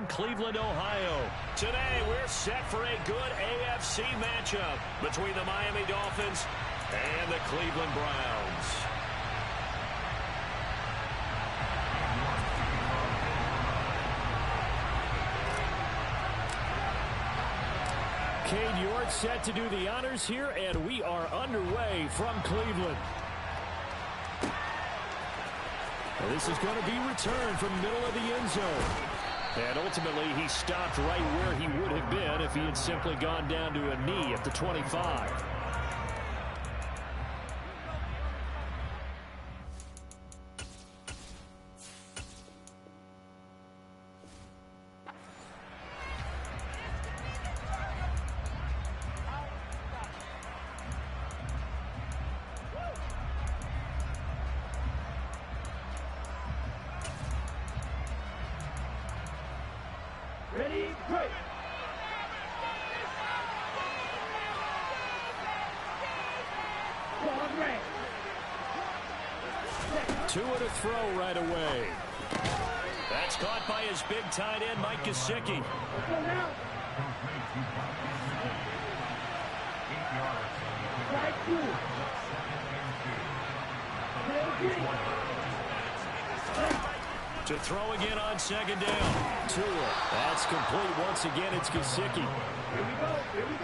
Cleveland, Ohio. Today, we're set for a good AFC matchup between the Miami Dolphins and the Cleveland Browns. Cade York set to do the honors here, and we are underway from Cleveland. Well, this is going to be returned from the middle of the end zone. And ultimately, he stopped right where he would have been if he had simply gone down to a knee at the 25. Ready, break. Tua to throw right away. That's caught by his big tight end, Mike Gesicki. To throw again on second down. Tua. That's complete once again. It's Gesicki.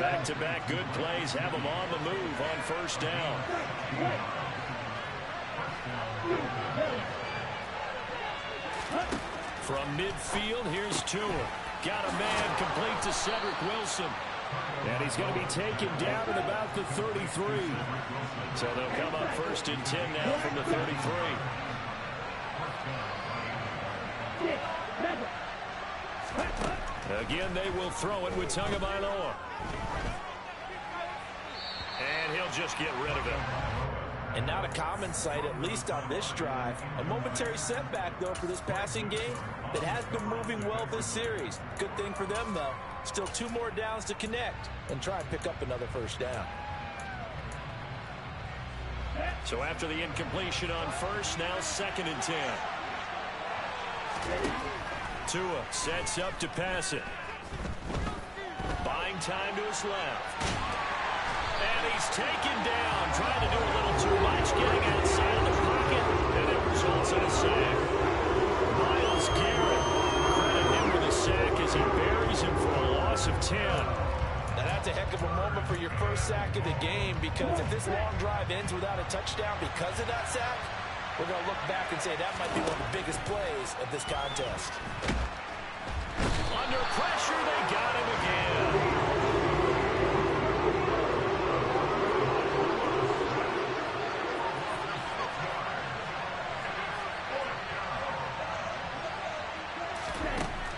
Back-to-back good plays have him on the move on first down. From midfield, here's Tua. Got a man complete to Cedric Wilson. And he's going to be taken down at about the 33. So they'll come up first and 10 now from the 33. Again, they will throw it with Tagovailoa. And he'll just get rid of it. And not a common sight, at least on this drive. A momentary setback, though, for this passing game that has been moving well this series. Good thing for them, though. Still 2 more downs to connect and try and pick up another first down. So after the incompletion on first, now second and 10. Tua sets up to pass it. Buying time to his left. And he's taken down, trying to do a little too much, getting outside of the pocket, and it results in a sack. Myles Garrett, credit him with a sack as he buries him for a loss of 10. Now that's a heck of a moment for your first sack of the game, because if this long drive ends without a touchdown because of that sack, we're going to look back and say that might be one of the biggest plays of this contest. Under pressure, they got him again.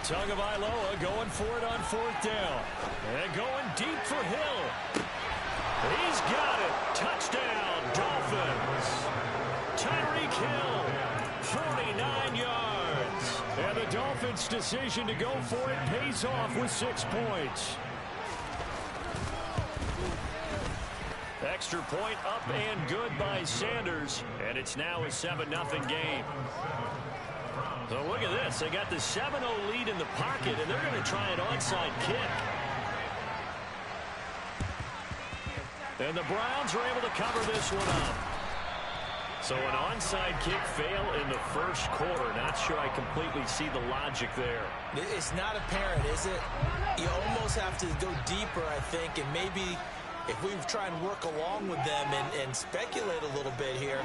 Tagovailoa going for it on fourth down. And going deep for Hill. He's got it. Touchdown, Dolphins. Tyreek Hill, 49 yards. And the Dolphins' decision to go for it pays off with 6 points. Extra point up and good by Sanders. And it's now a 7-0 game. So look at this. They got the 7-0 lead in the pocket, and they're going to try an onside kick. And the Browns are able to cover this one up. So an onside kick fail in the first quarter. Not sure I completely see the logic there. It's not apparent, is it? You almost have to go deeper, I think, and maybe if we try and work along with them and speculate a little bit here,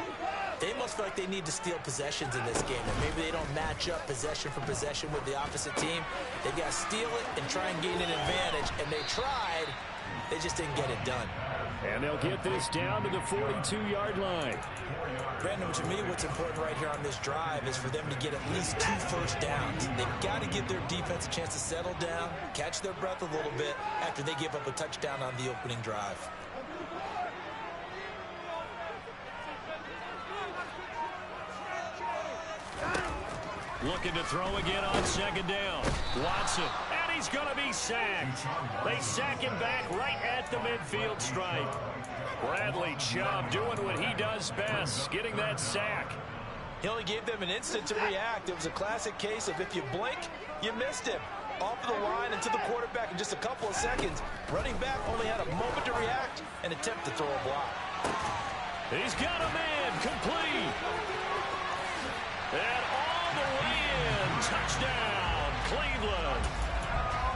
they must feel like they need to steal possessions in this game, and maybe they don't match up possession for possession with the opposite team. They got to steal it and try and gain an advantage, and they tried. They just didn't get it done. And they'll get this down to the 42-yard line. Brandon, to me, what's important right here on this drive is for them to get at least 2 first downs. They've got to give their defense a chance to settle down, catch their breath a little bit after they give up a touchdown on the opening drive. Looking to throw again on second down. Watson, and he's going to be sacked. They sack him back right at the midfield stripe. Bradley Chubb doing what he does best, getting that sack. He only gave them an instant to react. It was a classic case of if you blink, you missed him. off of the line and to the quarterback in just a couple of seconds. Running back only had a moment to react and attempt to throw a block. He's got a man, complete. And all the way in. Touchdown, Cleveland.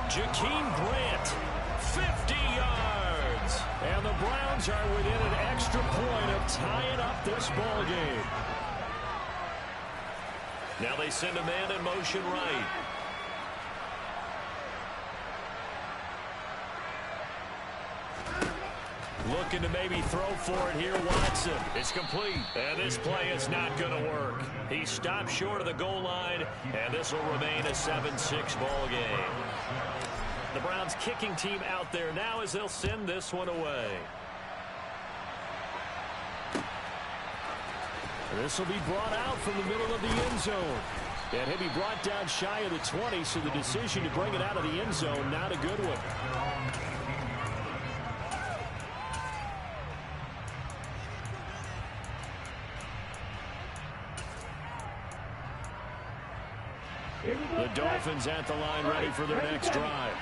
Jakeem Grant, 50 yards. And the Browns are within an extra point of tying up this ball game. Now they send a man in motion right. Looking to maybe throw for it here, Watson. It's complete, and this play is not going to work. He stopped short of the goal line, and this will remain a 7-6 ball game. The Browns kicking team out there now as they'll send this one away. This will be brought out from the middle of the end zone. And he'll be brought down shy of the 20, so the decision to bring it out of the end zone, not a good one. The Dolphins at the line ready for their next drive.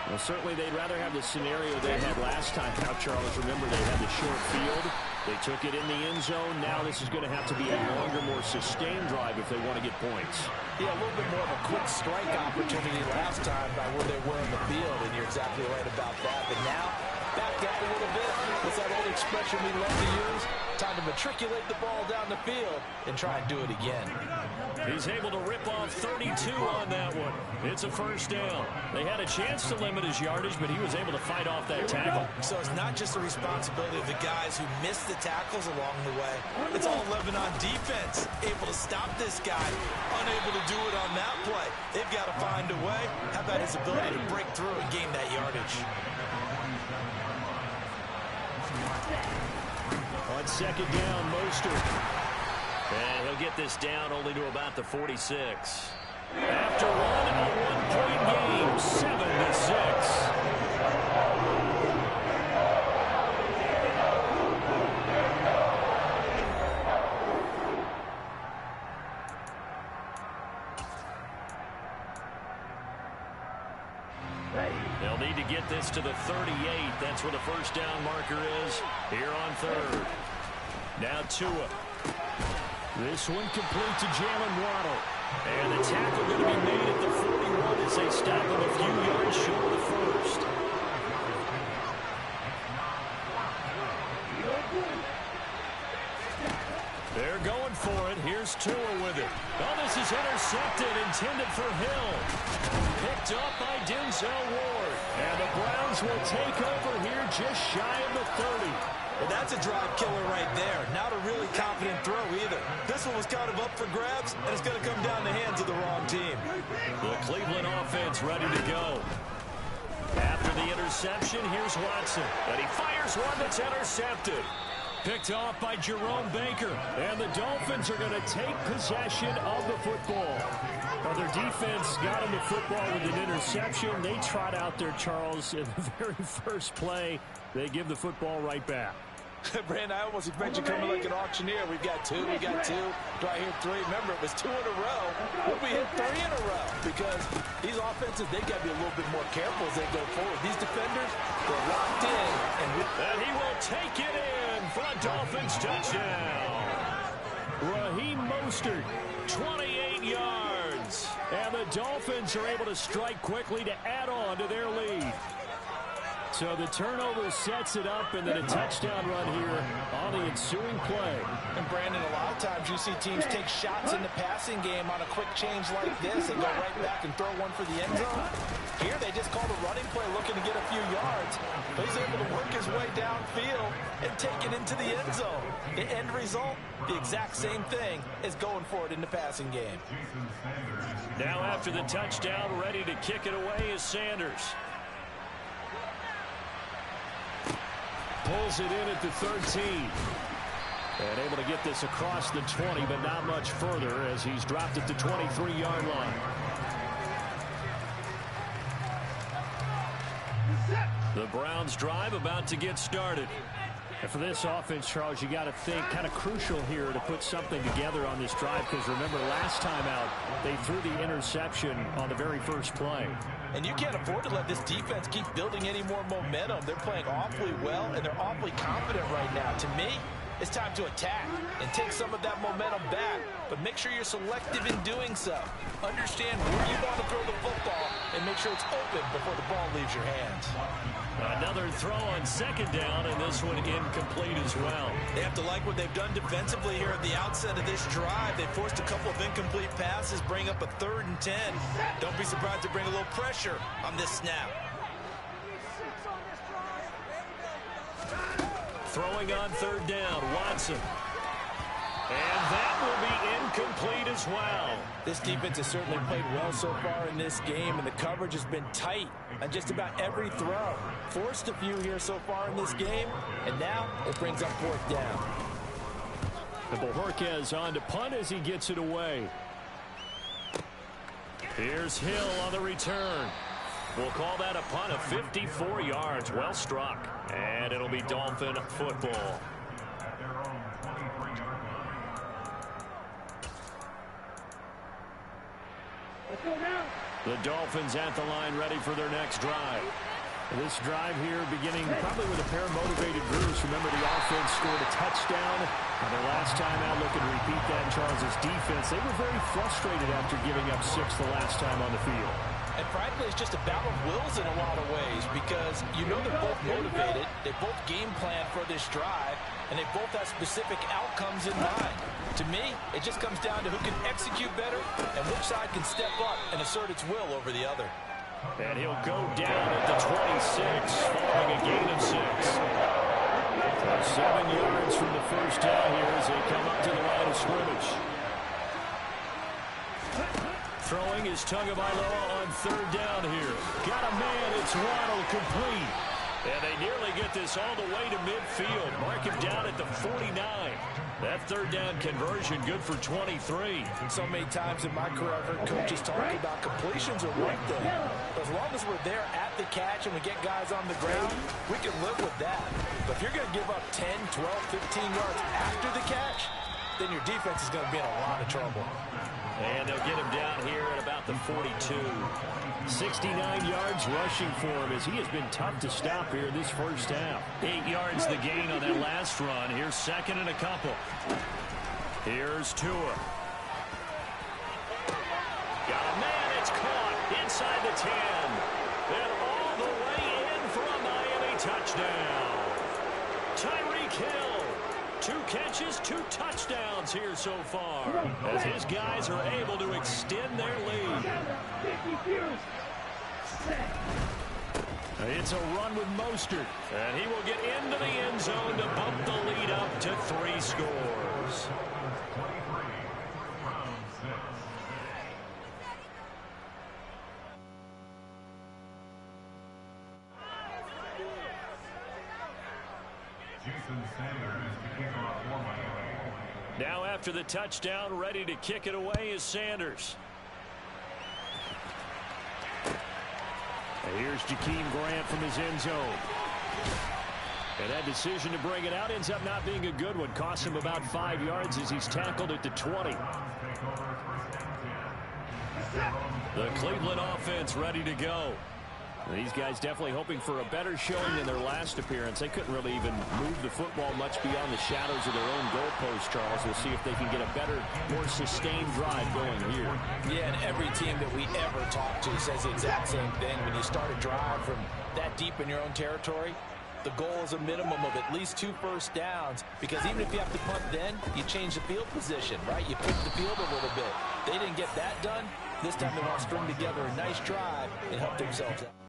Well, certainly they'd rather have the scenario they had last time out, Charles. Remember, they had the short field. They took it in the end zone. Now this is going to have to be a longer, more sustained drive if they want to get points. Yeah, a little bit more of a quick strike opportunity last time by where they were in the field, and you're exactly right about that. But now, back out a little bit. What's that old expression we love to use? Time to matriculate the ball down the field and try and do it again. He's able to rip off 32 on that one. It's a first down. They had a chance to limit his yardage, but he was able to fight off that tackle. So it's not just the responsibility of the guys who missed the tackles along the way. It's all Lebanon defense, able to stop this guy, unable to do it on that play. They've got to find a way. How about his ability to break through and gain that yardage? On second down, Mostert. And he'll get this down only to about the 46. After a one-point game, 7-6. They'll need to get this to the 38. That's where the first down marker is here on third. Now Tua. This one complete to Jalen Waddle. And the tackle going to be made at the 41 as they stop him a few yards short of the first. They're going for it. Here's Tua with it. Oh, this is intercepted, intended for Hill. Picked up by Denzel Ward. And the Browns will take over here just shy of the 30. Well, that's a drive killer right there. Not a really confident throw either. This one was kind of up for grabs, and it's going to come down the hands of the wrong team. The Cleveland offense ready to go. After the interception, here's Watson. And he fires one that's intercepted. Picked off by Jerome Baker. And the Dolphins are going to take possession of the football. Well, their defense got them the football with an interception. They trot out there, Charles, in the very first play. They give the football right back. Brand, I almost expect you coming like an auctioneer. We've got two. Do I hear three? Remember, it was 2 in a row. We'll be hit 3 in a row because these offenses, they got to be a little bit more careful as they go forward. These defenders, they're locked in. And he will take it in for a Dolphins touchdown. Raheem Mostert, 28 yards. And the Dolphins are able to strike quickly to add on to their lead. So the turnover sets it up, and then a touchdown run here on the ensuing play. And, Brandon, a lot of times you see teams take shots in the passing game on a quick change like this and go right back and throw one for the end zone. Here they just called a running play looking to get a few yards. But he's able to work his way downfield and take it into the end zone. The end result, the exact same thing as going for it in the passing game. Now after the touchdown, ready to kick it away is Sanders. Pulls it in at the 13. And able to get this across the 20, but not much further as he's dropped at the 23-yard line. The Browns drive about to get started. And for this offense, Charles, you got to think kind of crucial here to put something together on this drive, because remember last time out they threw the interception on the very first play. And you can't afford to let this defense keep building any more momentum. They're playing awfully well, and they're awfully confident right now. To me, it's time to attack and take some of that momentum back, but make sure you're selective in doing so. Understand where you want to throw the football and make sure it's open before the ball leaves your hands. Another throw on second down, and this one incomplete as well. They have to like what they've done defensively here at the outset of this drive. They forced a couple of incomplete passes, bring up a 3rd and 10. Don't be surprised to bring a little pressure on this snap. Throwing on 3rd down, Watson. And that will be incomplete as well. This defense has certainly played well so far in this game, and the coverage has been tight on just about every throw. Forced a few here so far in this game, and now it brings up 4th down. And Bojorquez on to punt as he gets it away. Here's Hill on the return. We'll call that a punt of 54 yards. Well struck. And it'll be Dolphin football. The Dolphins at the line, ready for their next drive. This drive here beginning probably with a pair of motivated groups. Remember, the offense scored a touchdown on their last time out. Looking to repeat that in Charles's defense. They were very frustrated after giving up 6 the last time on the field. And frankly, it's just a battle of wills in a lot of ways, because you know they're both motivated, they both game plan for this drive, and they both have specific outcomes in mind. To me, it just comes down to who can execute better and which side can step up and assert its will over the other. And he'll go down at the 26, following a gain of 6. So 7 yards from the first down here as they come up to the line of scrimmage. Throwing is Tagovailoa on 3rd down here. Got a man, it's Waddle, complete. And they nearly get this all the way to midfield. Mark him down at the 49. That 3rd down conversion good for 23. So many times in my career, I've heard coaches talk about completions are one thing. As long as we're there at the catch and we get guys on the ground, we can live with that. But if you're going to give up 10, 12, 15 yards after the catch, then your defense is going to be in a lot of trouble. And they'll get him down here at about the 42. 69 yards rushing for him, as he has been tough to stop here this first half. 8 yards the gain on that last run. Here's 2nd and a couple. Here's Tua. Got a man, it's caught inside the 10. And all the way in for a Miami touchdown. Tyreek Hill. 2 catches, 2 touchdowns here so far, as his guys are able to extend their lead. It's a run with Mostert, and he will get into the end zone to bump the lead up to 3 scores. Now after the touchdown, ready to kick it away is Sanders. And here's Jakeem Grant from his end zone. And that decision to bring it out ends up not being a good one. Costs him about 5 yards as he's tackled at the 20. The Cleveland offense ready to go. These guys definitely hoping for a better showing than their last appearance. They couldn't really even move the football much beyond the shadows of their own goalpost, Charles. We'll see if they can get a better, more sustained drive going here. Yeah, and every team that we ever talk to says the exact same thing. When you start a drive from that deep in your own territory, the goal is a minimum of at least 2 first downs, because even if you have to punt then, you change the field position, right? You pick the field a little bit. They didn't get that done. This time they want to string together a nice drive and help themselves out.